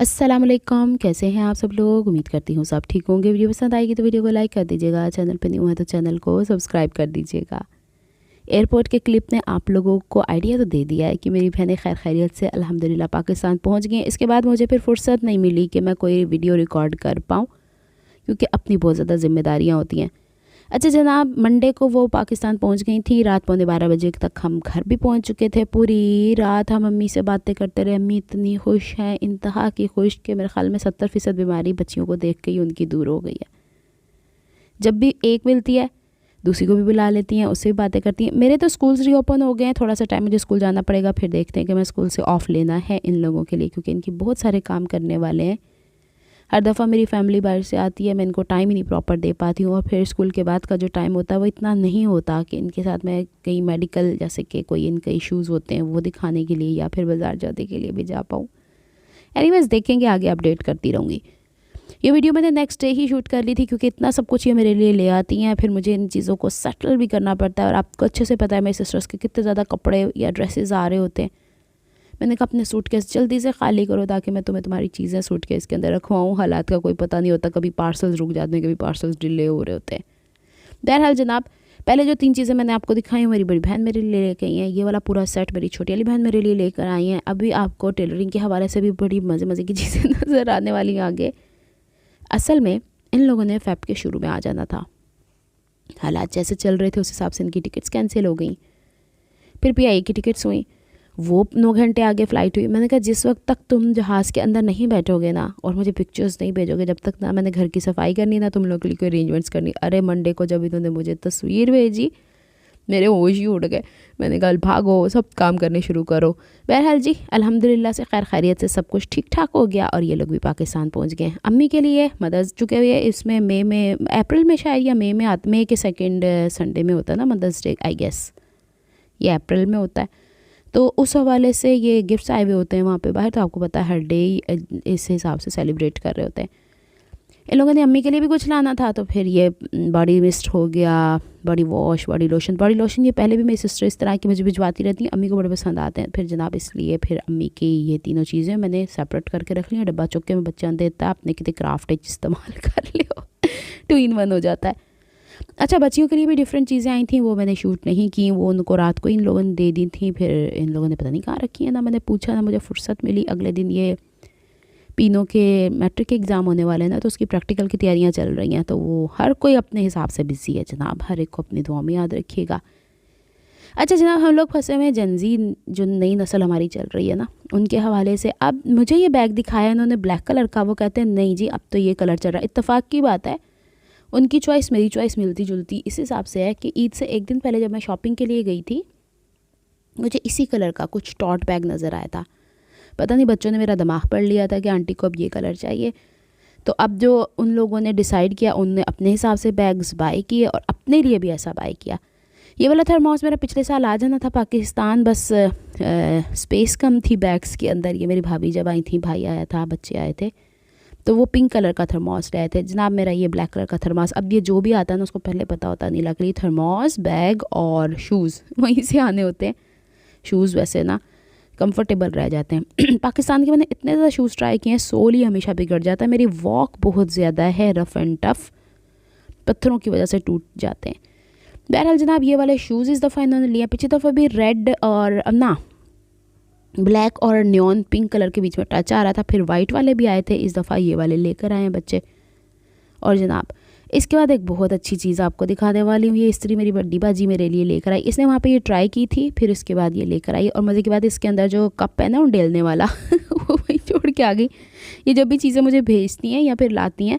अस्सलाम वालेकुम, कैसे हैं आप सब लोग। उम्मीद करती हूँ सब ठीक होंगे। वीडियो पसंद आएगी तो वीडियो को लाइक कर दीजिएगा, चैनल पे न्यू है तो चैनल को सब्सक्राइब कर दीजिएगा। एयरपोर्ट के क्लिप ने आप लोगों को आइडिया तो दे दिया है कि मेरी बहनें खैर खैरियत से अल्हम्दुलिल्लाह पाकिस्तान पहुँच गई हैं। इसके बाद मुझे फिर फुर्सत नहीं मिली कि मैं कोई वीडियो रिकॉर्ड कर पाऊँ, क्योंकि अपनी बहुत ज़्यादा ज़िम्मेदारियाँ होती हैं। अच्छा जनाब, मंडे को वो पाकिस्तान पहुंच गई थी। रात पौने 12 बजे तक हम घर भी पहुंच चुके थे। पूरी रात हम अम्मी से बातें करते रहे। अम्मी इतनी खुश हैं, इंतहा की खुश, कि मेरे ख्याल में 70% बीमारी बच्चियों को देख के ही उनकी दूर हो गई है। जब भी एक मिलती है दूसरी को भी बुला लेती हैं, उससे भी बातें करती हैं। मेरे तो स्कूल्स रीओपन हो गए हैं, थोड़ा सा टाइम मुझे स्कूल जाना पड़ेगा, फिर देखते हैं कि मैं स्कूल से ऑफ़ लेना है इन लोगों के लिए, क्योंकि इनकी बहुत सारे काम करने वाले हैं। हर दफ़ा मेरी फैमिली बाहर से आती है, मैं इनको टाइम ही नहीं प्रॉपर दे पाती हूँ, और फिर स्कूल के बाद का जो टाइम होता है वो इतना नहीं होता कि इनके साथ मैं कहीं मेडिकल, जैसे कि कोई इनके इश्यूज़ होते हैं वो दिखाने के लिए या फिर बाज़ार जाने के लिए भी जा पाऊँ। एनीवेज़ देखेंगे, आगे अपडेट करती रहूँगी। ये वीडियो मैंने नेक्स्ट डे ही शूट कर ली थी, क्योंकि इतना सब कुछ ये मेरे लिए ले आती हैं, फिर मुझे इन चीज़ों को सेटल भी करना पड़ता है। और आपको अच्छे से पता है मेरे सिस्टर्स के कितने ज़्यादा कपड़े या ड्रेसेस आ रहे होते हैं। मैंने कहा अपने सूटकेस जल्दी से खाली करो, ताकि मैं तुम्हें तुम्हारी चीज़ें सूटकेस के अंदर रखवाऊँ। हालात का कोई पता नहीं होता, कभी पार्सल्स रुक जाते हैं, कभी पार्सल्स डिले हो रहे होते हैं। बहरहाल जनाब, पहले जो 3 चीज़ें मैंने आपको दिखाई हैं, मेरी बड़ी बहन मेरे लिए लेके आई हैं। ये वाला पूरा सेट मेरी छोटी वाली बहन मेरे लिए लेकर आई हैं। अभी आपको टेलरिंग के हवाले से भी बड़ी मज़े मज़े की चीज़ें नज़र आने वाली हैं आगे। असल में इन लोगों ने फ़ेब के शुरू में आ जाना था। हालात जैसे चल रहे थे उस हिसाब से इनकी टिकट्स कैंसिल हो गई। फिर PI की टिकट्स हुई, वो 9 घंटे आगे फ़्लाइट हुई। मैंने कहा जिस वक्त तक तुम जहाज़ के अंदर नहीं बैठोगे ना, और मुझे पिक्चर्स नहीं भेजोगे, जब तक ना मैंने घर की सफाई करनी, ना तुम लोग के लिए कोई अरेंजमेंट्स करनी। अरे मंडे को जब इन्होंने मुझे तस्वीर भेजी, मेरे होश ही उड़ गए। मैंने कहा भागो, सब काम करने शुरू करो। बहरहाल जी, अल्हम्दुलिल्लाह से खैर खैरियत से सब कुछ ठीक ठाक हो गया, और ये लोग भी पाकिस्तान पहुंच गए। अम्मी के लिए मदर्स चुके हुए इसमें मई में, अप्रैल में शायद, या मई के सेकेंड संडे में होता है ना मदर्स डे, आई गेस ये अप्रैल में होता है। तो उस हवाले से ये गिफ्ट्स आए हुए होते हैं वहाँ पे बाहर। तो आपको पता है हर डे इस हिसाब से सेलिब्रेट कर रहे होते हैं। इन लोगों ने अम्मी के लिए भी कुछ लाना था, तो फिर ये बॉडी मिस्ट हो गया, बॉडी वॉश, बॉडी लोशन। ये पहले भी मेरी सिस्टर इस तरह की मुझे भिजवाती रहती हैं, अम्मी को बड़े पसंद आते हैं। फिर जनाब इसलिए फिर अम्मी की ये तीनों चीज़ें मैंने सेपरेट करके रख ली हैं। डब्बा चुके में बच्चा देता है, अपने कितने क्राफ्ट इस्तेमाल कर लियो 2 in 1 हो जाता है। अच्छा, बच्चियों के लिए भी डिफरेंट चीज़ें आई थी, वो मैंने शूट नहीं की, वो उनको रात को इन लोगों ने दे दी थी। फिर इन लोगों ने पता नहीं कहाँ रखी है, ना मैंने पूछा, ना मुझे फुर्सत मिली। अगले दिन ये पीनों के मैट्रिक के एग्ज़ाम होने वाले हैं ना, तो उसकी प्रैक्टिकल की तैयारियां चल रही हैं। तो वो हर कोई अपने हिसाब से बिजी है जनाब, हर एक को अपनी दुआ में याद रखिएगा। अच्छा जनाब, हम लोग फंसे हुए हैं जनजी, जो नई नस्ल हमारी चल रही है ना, उनके हवाले से। अब मुझे ये बैग दिखाया इन्होंने ब्लैक कलर का, वो कहते हैं नहीं जी अब तो ये कलर चल रहा है। इत्तेफाक की बात है, उनकी चॉइस मेरी चॉइस मिलती जुलती इस हिसाब से है कि ईद से एक दिन पहले जब मैं शॉपिंग के लिए गई थी, मुझे इसी कलर का कुछ टॉट बैग नज़र आया था। पता नहीं बच्चों ने मेरा दिमाग पढ़ लिया था कि आंटी को अब ये कलर चाहिए। तो अब जो उन लोगों ने डिसाइड किया, उनने अपने हिसाब से बैग्स बाय किए, और अपने लिए भी ऐसा बाय किया। ये वाला थर्मोस मेरा पिछले साल आ जाना था पाकिस्तान, बस स्पेस कम थी बैग्स के अंदर। ये मेरी भाभी जब आई थी, भाई आया था, बच्चे आए थे, तो वो पिंक कलर का थर्मोस लाए थे। जनाब मेरा ये ब्लैक कलर का थर्मोस, अब ये जो भी आता है ना उसको पहले पता होता नहीं, लग रही थर्मोस, बैग और शूज़ वहीं से आने होते हैं। शूज़ वैसे ना कंफर्टेबल रह जाते हैं। पाकिस्तान के मैंने इतने ज़्यादा शूज़ ट्राई किए हैं, सोल ही हमेशा बिगड़ जाता है। मेरी वॉक बहुत ज़्यादा है रफ़ एंड टफ़, पत्थरों की वजह से टूट जाते हैं। बहरहाल जनाब, ये वाले शूज़ इस दफ़ा इन्होंने लिया। पिछली दफ़ा भी रेड और ना ब्लैक और न्योन पिंक कलर के बीच में टच आ रहा था, फिर वाइट वाले भी आए थे। इस दफ़ा ये वाले लेकर आए हैं बच्चे। और जनाब इसके बाद एक बहुत अच्छी चीज़ आपको दिखाने वाली हूँ। ये इस्त्री मेरी बड़ी बाजी मेरे लिए लेकर आई, इसने वहाँ पे ये ट्राई की थी, फिर उसके बाद ये लेकर आई। और मज़े की बात, इसके अंदर जो कप है ना उंडेलने वाला वो वहीं छोड़ के आ गई। ये जब भी चीज़ें मुझे भेजती हैं या फिर लाती हैं,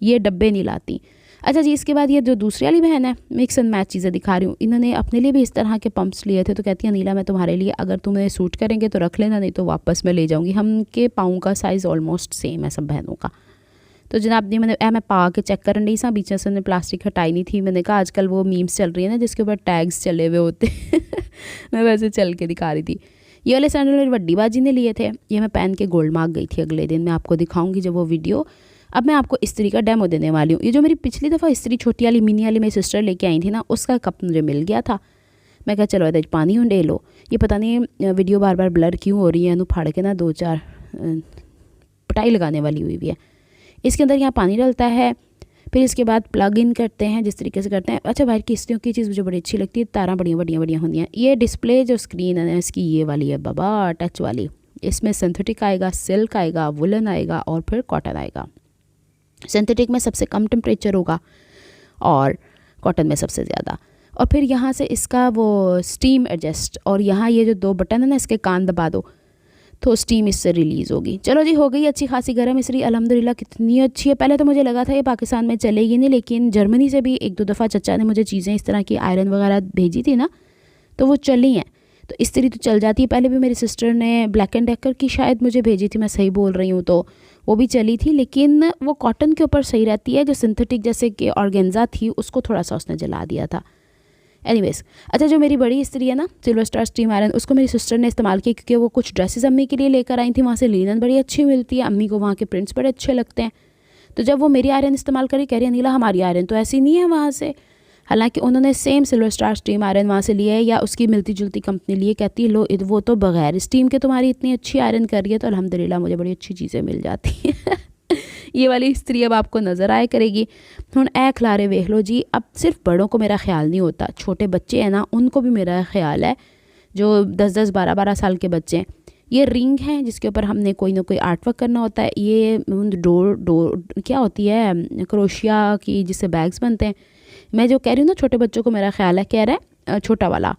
ये डब्बे नहीं लाती। अच्छा जी, इसके बाद ये जो दूसरी वाली बहन है, मिक्स एंड मैच चीज़ें दिखा रही हूँ। इन्होंने अपने लिए भी इस तरह के पंप्स लिए थे, तो कहती है नीला मैं तुम्हारे लिए, अगर तुम्हें सूट करेंगे तो रख लेना, नहीं तो वापस मैं ले जाऊँगी। हम के पाँव का साइज़ ऑलमोस्ट सेम है सब बहनों का। तो जनाब मैं पा के चेक कर रही सा, बीच से ने प्लास्टिक हटाई नहीं थी। मैंने कहा आजकल वो मीम्स चल रही है ना जिसके ऊपर टैग्स चले हुए होते मैं वैसे चल के दिखा रही थी। ये वाले सैंडल मेरी बड्डी बाजी ने लिए थे, ये मैं पहन के गोल्ड मार्क गई थी। अगले दिन मैं आपको दिखाऊंगी जब वो वीडियो। अब मैं आपको इस्त्री का डेमो देने वाली हूँ। ये जो मेरी पिछली दफ़ा इस्त्री छोटी वाली मिनी वाली मेरी सिस्टर लेके आई थी ना, उसका कप मुझे मिल गया था। मैं कहा चलो इधर पानी उंडे लो। ये पता नहीं वीडियो बार बार ब्लर क्यों हो रही है, फाड़ के ना 2-4 पटाई लगाने वाली हुई है। इसके अंदर यहाँ पानी डलता है, फिर इसके बाद प्लग इन करते हैं जिस तरीके से करते हैं। अच्छा बाहर की इस्त्रियों की चीज़ मुझे बड़ी अच्छी लगती है, तारा बढ़िया बढ़िया बढ़िया होती हैं। ये डिस्प्ले जो स्क्रीन है इसकी ये वाली है बाबा, टच वाली। इसमें सिंथेटिक आएगा, सिल्क आएगा, वुलन आएगा और फिर कॉटन आएगा। सिंथेटिक में सबसे कम टेम्परेचर होगा और कॉटन में सबसे ज़्यादा। और फिर यहाँ से इसका वो स्टीम एडजस्ट, और यहाँ ये जो 2 बटन है ना, इसके कान दबा दो तो स्टीम इससे रिलीज़ होगी। चलो जी, हो गई अच्छी खासी गर्म इस्त्री, अल्हम्दुलिल्लाह कितनी अच्छी है। पहले तो मुझे लगा था ये पाकिस्तान में चलेगी नहीं, लेकिन जर्मनी से भी 1-2 दफ़ा चचा ने मुझे चीज़ें इस तरह की आयरन वगैरह भेजी थी ना, तो वो चली हैं। तो इस्त्री तो चल जाती है। पहले भी मेरी सिस्टर ने ब्लैक एंड डेकर की शायद मुझे भेजी थी, मैं सही बोल रही हूँ, तो वो भी चली थी, लेकिन वो कॉटन के ऊपर सही रहती है। जो सिंथेटिक जैसे कि ऑर्गेन्जा थी उसको थोड़ा सा उसने जला दिया था। एनीवेज, अच्छा जो मेरी बड़ी इस्त्री है ना, सिल्वर स्टार स्टीम आयरन, उसको मेरी सिस्टर ने इस्तेमाल किया क्योंकि वो कुछ ड्रेसेस अम्मी के लिए लेकर आई थी। वहाँ से लिनन बड़ी अच्छी मिलती है, अम्मी को वहाँ के प्रिंट्स बड़े अच्छे लगते हैं। तो जब वो मेरी आयरन इस्तेमाल करी, कह रही अनीला हमारी आयरन तो ऐसी नहीं है वहाँ से। हालांकि उन्होंने same silver star steam iron वहाँ से लिया है या उसकी मिलती जुलती कंपनी लिए। कहती है लो वो तो बगैर स्टीम के तुम्हारी इतनी अच्छी आयरन कर रही है, तो अल्हम्दुलिल्लाह मुझे बड़ी अच्छी चीज़ें मिल जाती हैं। ये वाली इस्त्री अब आपको नज़र आया करेगी। हुण ए खलारे वेख लो जी, अब सिर्फ बड़ों को मेरा ख्याल नहीं होता, छोटे बच्चे हैं ना उनको भी मेरा ख्याल है, जो 10-10 12-12 साल के बच्चे हैं। ये रिंग हैं जिसके ऊपर हमने कोई ना कोई आर्ट वर्क करना होता है। ये डोर क्या होती है, क्रोशिया की जिससे बैग्स बनते हैं। मैं जो कह रही हूँ ना छोटे बच्चों को मेरा ख्याल है, कह रहा है छोटा वाला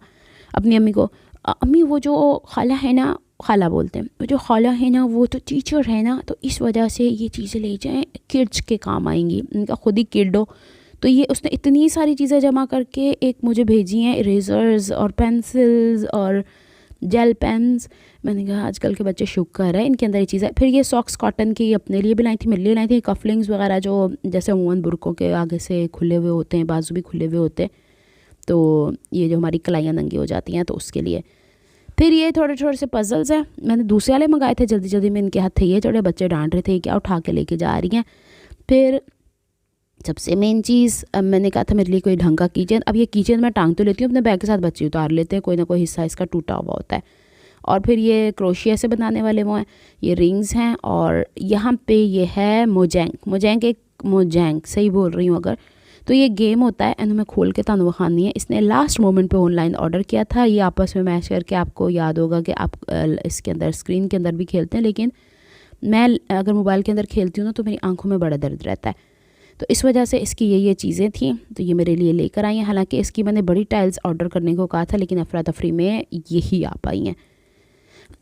अपनी अम्मी को, अम्मी वो जो खाला है ना, खाला बोलते हैं, वो जो खाला है ना वो तो टीचर है ना, तो इस वजह से ये चीज़ें ले जाएं, किड्स के काम आएंगी। उनका खुद ही किड हो, तो ये उसने इतनी सारी चीज़ें जमा करके एक मुझे भेजी हैं, इरेजर्स और पेंसिल्स और जेल पेन्स। मैंने कहा आजकल के बच्चे शुक्र है इनके अंदर ये चीज़ है। फिर ये सॉक्स कॉटन की अपने लिए भी लाई थी, मेरे लिए लाई थी। कफलिंग्स वगैरह जो जैसे अमूमन बुरकों के आगे से खुले हुए होते हैं, बाजू भी खुले हुए होते हैं, तो ये जो हमारी कलाइयाँ नंगी हो जाती हैं तो उसके लिए। फिर ये थोड़े थोड़े से पजल्स हैं, मैंने दूसरे वाले मंगाए थे, जल्दी जल्दी में इनके हाथ थे ये, थोड़े बच्चे डांट रहे थे क्या उठा के लेके जा रही हैं। फिर सबसे मेन चीज़, अब मैंने कहा था मेरे लिए कोई ढंग का किचन। अब ये किचन मैं टांग तो लेती हूँ अपने बैग के साथ, बच्चे उतार लेते हैं, कोई ना कोई हिस्सा इसका टूटा हुआ होता है। और फिर ये क्रोशिया से बनाने वाले वो हैं, ये रिंग्स हैं। और यहाँ पे ये है मोजैंग सही बोल रही हूँ अगर, तो ये गेम होता है, इन्हें मैं खोल के तानू खानी है। इसने लास्ट मोमेंट पे ऑनलाइन ऑर्डर किया था। ये आपस में मैच करके, आपको याद होगा कि आप इसके अंदर स्क्रीन के अंदर भी खेलते हैं, लेकिन मैं अगर मोबाइल के अंदर खेलती हूँ ना तो मेरी आंखों में बड़ा दर्द रहता है, तो इस वजह से इसकी ये चीज़ें थी, तो ये मेरे लिए लेकर आई हैं। हालांकि इसकी मैंने बड़ी टाइल्स ऑर्डर करने को कहा था, लेकिन अफरा तफरी में यही आ पाई हैं।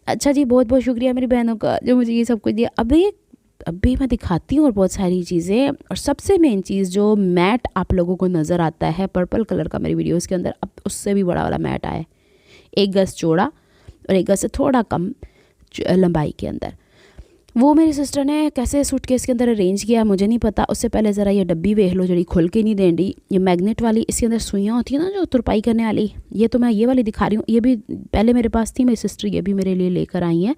अच्छा जी, बहुत बहुत शुक्रिया मेरी बहनों का जो मुझे ये सब कुछ दिया। अभी मैं दिखाती हूँ और बहुत सारी चीज़ें। और सबसे मेन चीज़ जो मैट आप लोगों को नज़र आता है पर्पल कलर का मेरी वीडियोस के अंदर, अब उससे भी बड़ा वाला मैट आया है, 1 गज चौड़ा और 1 गज से थोड़ा कम लंबाई के अंदर। वो मेरी सिस्टर ने कैसे सूटकेस के अंदर अरेंज किया मुझे नहीं पता। उससे पहले ज़रा ये डब्बी देख लो जड़ी खुल के नहीं देंडी, ये मैग्नेट वाली, इसके अंदर सुइयाँ होती है ना जो तुरपाई करने वाली, ये तो मैं ये वाली दिखा रही हूँ। ये भी पहले मेरे पास थी, मेरी सिस्टर ये भी मेरे लिए लेकर आई हैं।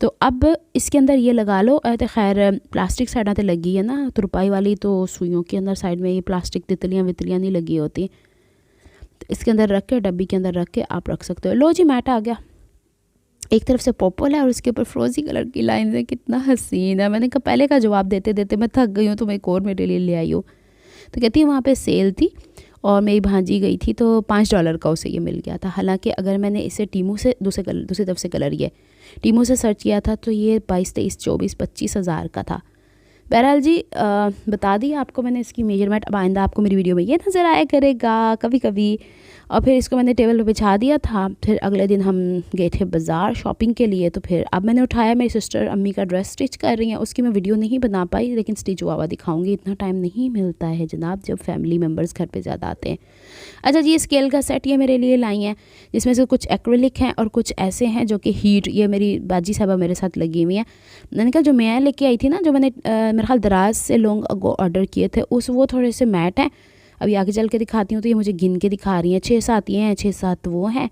तो अब इसके अंदर ये लगा लो। तो खैर प्लास्टिक साइडा तो लगी है ना तुरपाई वाली, तो सुइयों के अंदर साइड में ये प्लास्टिक तितलियाँ वितलियाँ नहीं लगी होती। तो इसके अंदर रख के, डब्बी के अंदर रख के आप रख सकते हो। लो जी, मैट आ गया। एक तरफ से पर्पल है और उसके ऊपर फ्रोजी कलर की लाइन है, कितना हसीन है। मैंने कहा पहले का जवाब देते देते मैं थक गई हूँ, तो मैं एक और मेरे लिए ले आई हूँ। तो कहती है वहाँ पे सेल थी और मेरी भांजी गई थी तो $5 का उसे ये मिल गया था। हालांकि अगर मैंने इसे टीमू से दूसरी तरफ से कलर ये टीमू से सर्च किया था तो ये 22, 23, 24, 25 हज़ार का था। बहरहाल जी बता दी आपको मैंने इसकी मेजरमेंट। अब आइंदा आपको मेरी वीडियो में ये नज़र आया करेगा कभी कभी। और फिर इसको मैंने टेबल पे बिछा दिया था। फिर अगले दिन हम गए थे बाज़ार शॉपिंग के लिए, तो फिर अब मैंने उठाया, मेरी सिस्टर अम्मी का ड्रेस स्टिच कर रही हैं, उसकी मैं वीडियो नहीं बना पाई, लेकिन स्टिच हुआ दिखाऊंगी। इतना टाइम नहीं मिलता है जनाब जब फैमिली मेम्बर्स घर पे ज़्यादा आते हैं। अच्छा जी, स्केल का सेट ये मेरे लिए लाई हैं, जिसमें से कुछ एक्रेलिक हैं और कुछ ऐसे हैं जो कि हीट, ये मेरी बाजी साहबा मेरे साथ लगी हुई हैं। मैंने कहा जो मैं लेके आई थी ना, जो मैंने मेरे ख्याल दराज से लॉन्ग अगो ऑर्डर किए थे, वो थोड़े से मैट हैं। अभी आगे चल के दिखाती हूँ तो ये मुझे गिन के दिखा रही हैं, 6-7 ये हैं, 6-7 वो हैं।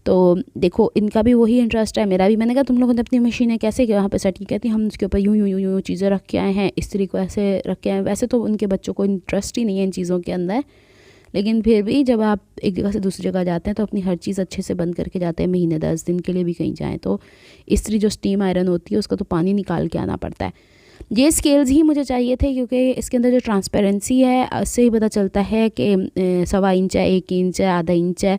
तो देखो इनका भी वही इंटरेस्ट है, मेरा भी। मैंने कहा तुम लोगों ने अपनी मशीनें कैसे वहाँ पे सेट की? कहती हम उसके ऊपर यूँ चीज़ें रख के आए हैं, इस्त्री को ऐसे रख के आए हैं। वैसे तो उनके बच्चों को इंटरेस्ट ही नहीं है इन चीज़ों के अंदर, लेकिन फिर भी जब आप एक जगह से दूसरी जगह जाते हैं तो अपनी हर चीज़ अच्छे से बंद करके जाते हैं। महीने 10 दिन के लिए भी कहीं जाएँ तो इस्त्री जो स्टीम आयरन होती है उसका तो पानी निकाल के आना पड़ता है। ये स्केल्स ही मुझे चाहिए थे क्योंकि इसके अंदर जो ट्रांसपेरेंसी है उससे ही पता चलता है कि 1.25 इंच है, 1 इंच है, आधा इंच है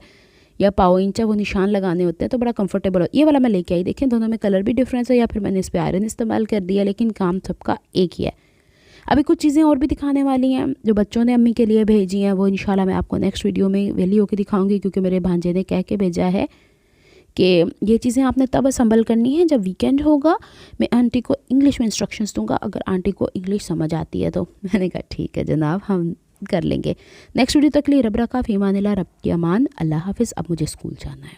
या पाव इंच है, वो निशान लगाने होते हैं तो बड़ा कंफर्टेबल हो। ये वाला मैं लेके आई, देखें दोनों में कलर भी डिफरेंस है या फिर मैंने इस पर आयरन इस्तेमाल कर दिया, लेकिन काम सबका एक ही है। अभी कुछ चीज़ें और भी दिखाने वाली हैं जो बच्चों ने अम्मी के लिए भेजी हैं, वो इंशाल्लाह मैं आपको नेक्स्ट वीडियो में वेली होकर दिखाऊंगी, क्योंकि मेरे भांजे ने कह के भेजा है कि ये चीज़ें आपने तब असम्बल करनी है जब वीकेंड होगा, मैं आंटी को इंग्लिश में इंस्ट्रक्शंस दूंगा, अगर आंटी को इंग्लिश समझ आती है तो। मैंने कहा ठीक है जनाब, हम कर लेंगे। नेक्स्ट वीडियो तक लिए रब रखा, फ़ी अमानिल्लाह, रब की अमान, अल्लाह हाफिज़। अब मुझे स्कूल जाना है।